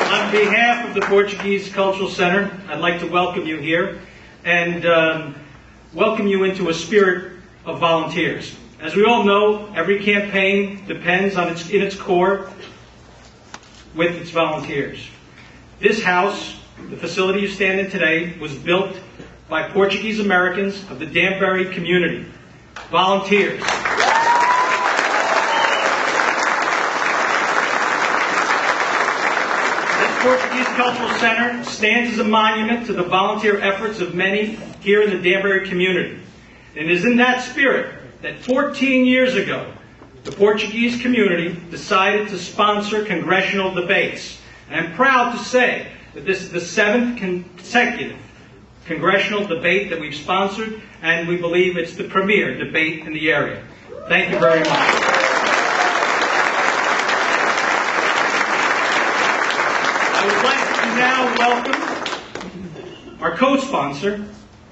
On behalf of the Portuguese Cultural Center, I'd like to welcome you here and welcome you into a spirit of volunteers. As we all know, every campaign depends on in its core with its volunteers. This house, the facility you stand in today, was built by Portuguese Americans of the Danbury community, volunteers. Portuguese Cultural Center stands as a monument to the volunteer efforts of many here in the Danbury community. And it is in that spirit that 14 years ago, the Portuguese community decided to sponsor congressional debates. And I'm proud to say that this is the 7th consecutive congressional debate that we've sponsored, and we believe it's the premier debate in the area. Thank you very much. I would like to now welcome our co-sponsor,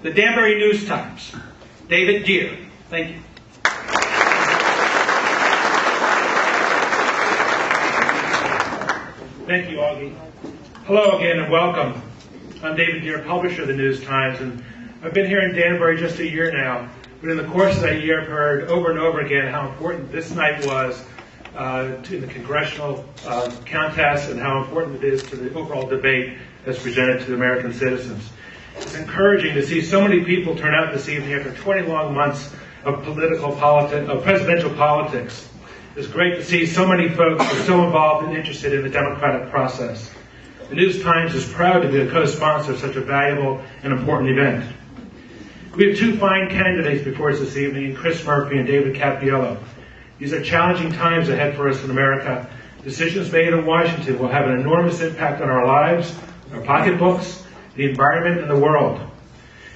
the Danbury News Times, David Deere. Thank you. Thank you, Augie. Hello again and welcome. I'm David Deere, publisher of the News Times, and I've been here in Danbury just a year now. But in the course of that year, I've heard over and over again how important this night was to the congressional contest and how important it is to the overall debate that's presented to the American citizens. It's encouraging to see so many people turn out this evening after 20 long months of presidential politics. It's great to see so many folks who are so involved and interested in the democratic process. The News Times is proud to be a co-sponsor of such a valuable and important event. We have two fine candidates before us this evening, Chris Murphy and David Cappiello. These are challenging times ahead for us in America. Decisions made in Washington will have an enormous impact on our lives, our pocketbooks, the environment, and the world.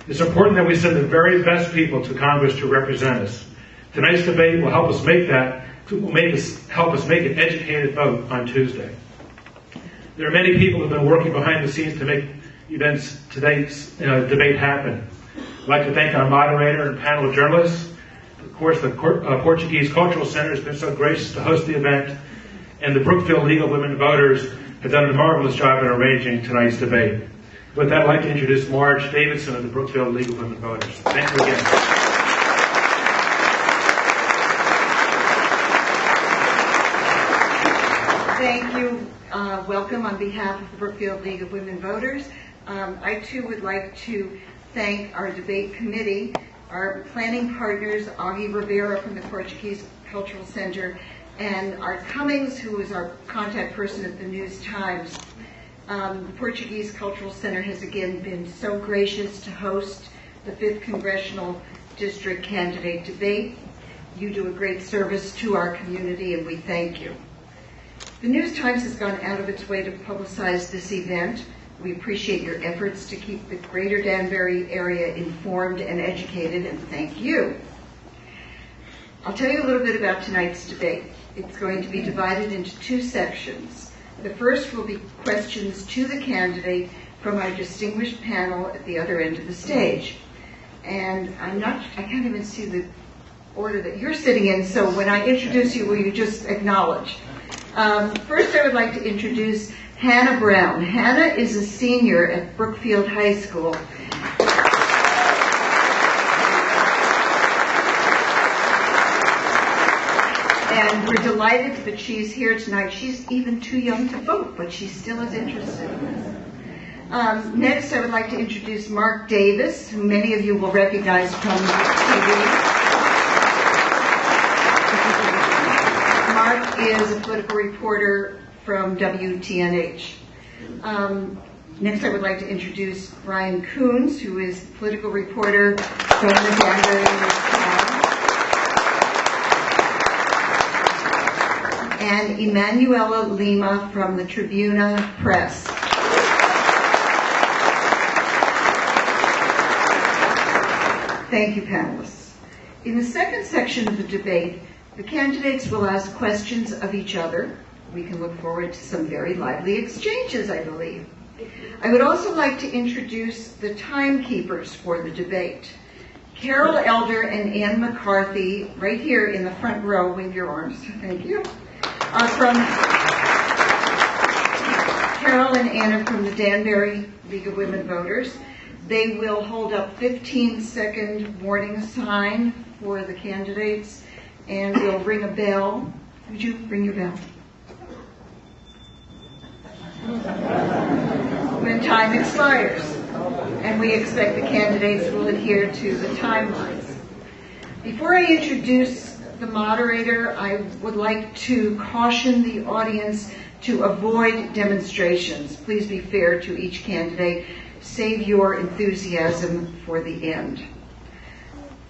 It's important that we send the very best people to Congress to represent us. Tonight's debate will help us make an educated vote on Tuesday. There are many people who have been working behind the scenes to make today's debate happen. I'd like to thank our moderator and panel of journalists. Of course, the Portuguese Cultural Center has been so gracious to host the event, and the Brookfield League of Women Voters have done a marvelous job in arranging tonight's debate. With that, I'd like to introduce Marge Davidson of the Brookfield League of Women Voters. Thank you again. Thank you. Welcome on behalf of the Brookfield League of Women Voters. I too would like to thank our debate committee, our planning partners, Augie Rivera from the Portuguese Cultural Center, and Art Cummings, who is our contact person at the News Times. The Portuguese Cultural Center has again been so gracious to host the 5th Congressional District Candidate Debate. You do a great service to our community, and we thank you. The News Times has gone out of its way to publicize this event. We appreciate your efforts to keep the greater Danbury area informed and educated, and thank you. I'll tell you a little bit about tonight's debate. It's going to be divided into two sections. The first will be questions to the candidate from our distinguished panel at the other end of the stage. And I can't even see the order that you're sitting in, so when I introduce you, will you just acknowledge? First, I would like to introduce Hannah Brown. Hannah is a senior at Brookfield High School. And we're delighted that she's here tonight. She's even too young to vote, but she still is interested. Next, I would like to introduce Mark Davis, who many of you will recognize from TV. Mark is a political reporter from WTNH. Next, I would like to introduce Brian Coons, who is a political reporter from the Danbury News Times. And Emanuela Lima from the Tribuna Press. Thank you, panelists. In the second section of the debate, the candidates will ask questions of each other. We can look forward to some very lively exchanges, I believe. I would also like to introduce the timekeepers for the debate. Carol Elder and Ann McCarthy, right here in the front row, wave your arms, thank you, are from Carol and Anna from the Danbury League of Women Voters. They will hold up 15-second warning sign for the candidates, and they'll ring a bell. Would you ring your bell? When time expires. And we expect the candidates will adhere to the timelines. Before I introduce the moderator, I would like to caution the audience to avoid demonstrations. Please be fair to each candidate. Save your enthusiasm for the end.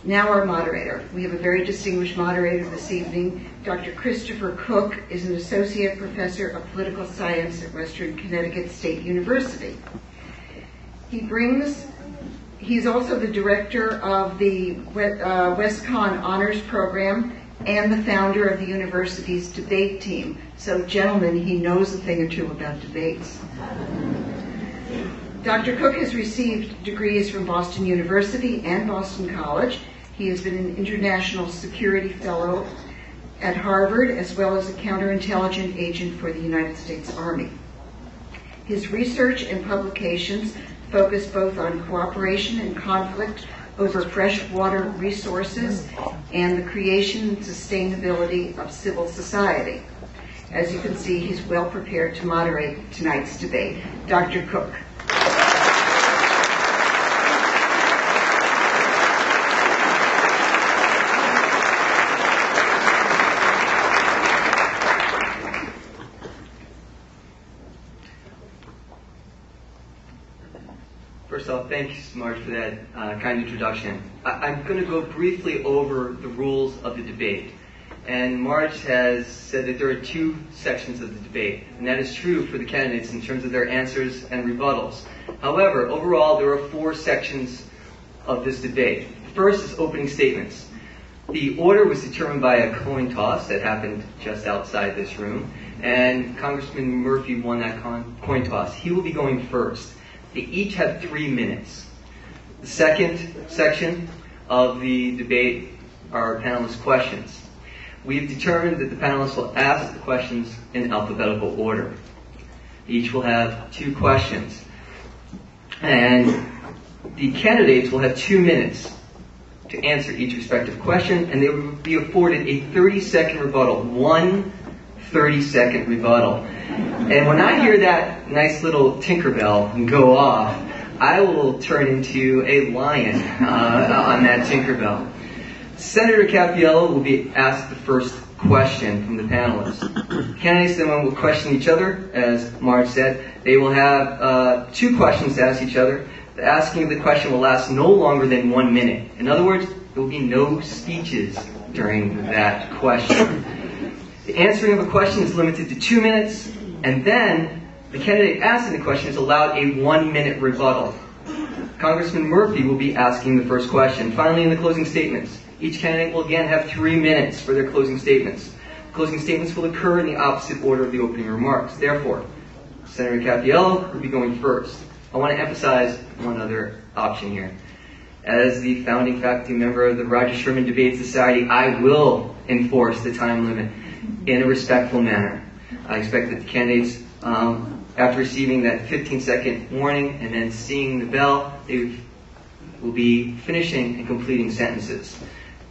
Now our moderator. We have a very distinguished moderator this evening. Dr. Christopher Cook is an associate professor of political science at Western Connecticut State University. He's also the director of the WestCon Honors Program and the founder of the university's debate team. So, gentlemen, he knows a thing or two about debates. Dr. Cook has received degrees from Boston University and Boston College. He has been an international security fellow at Harvard, as well as a counterintelligence agent for the United States Army. His research and publications focus both on cooperation and conflict over freshwater resources and the creation and sustainability of civil society. As you can see, he's well prepared to moderate tonight's debate. Dr. Cook. First off, thanks, Marge, for that kind introduction. I'm going to go briefly over the rules of the debate. And Marge has said that there are two sections of the debate, and that is true for the candidates in terms of their answers and rebuttals. However, overall, there are 4 sections of this debate. The first is opening statements. The order was determined by a coin toss that happened just outside this room, and Congressman Murphy won that coin toss. He will be going first. They each have 3 minutes. The second section of the debate are panelist questions. We've determined that the panelists will ask the questions in alphabetical order. Each will have 2 questions. And the candidates will have 2 minutes to answer each respective question, and they will be afforded a 30-second rebuttal. 1 30-second rebuttal. And when I hear that nice little Tinkerbell go off, I will turn into a lion on that Tinkerbell. Senator Cappiello will be asked the first question from the panelists. Candidates then will question each other, as Marge said. They will have 2 questions to ask each other. The asking of the question will last no longer than 1 minute. In other words, there will be no speeches during that question. The answering of a question is limited to 2 minutes, and then the candidate asking the question is allowed a 1-minute rebuttal. Congressman Murphy will be asking the first question. Finally, in the closing statements, each candidate will again have 3 minutes for their closing statements. Closing statements will occur in the opposite order of the opening remarks. Therefore, Senator Cappiello will be going first. I want to emphasize one other option here. As the founding faculty member of the Roger Sherman Debate Society, I will enforce the time limit in a respectful manner. I expect that the candidates, after receiving that 15-second warning and then seeing the bell, they will be finishing and completing sentences.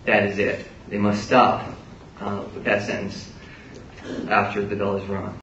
That is it. They must stop with that sentence after the bell is rung.